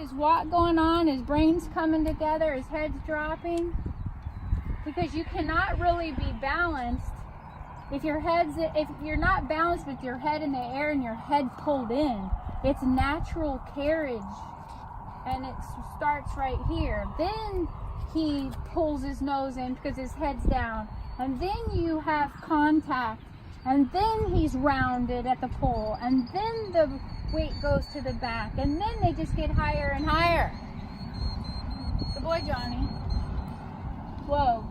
his walk going on, his brain's coming together, his head's dropping. Because you cannot really be balanced if you're not balanced with your head in the air and your head pulled in. It's natural carriage, and it starts right here. Then he pulls his nose in because his head's down, and then you have contact, and then he's rounded at the pole, and then the weight goes to the back, and then they just get higher and higher. Good boy, Johnny. Whoa.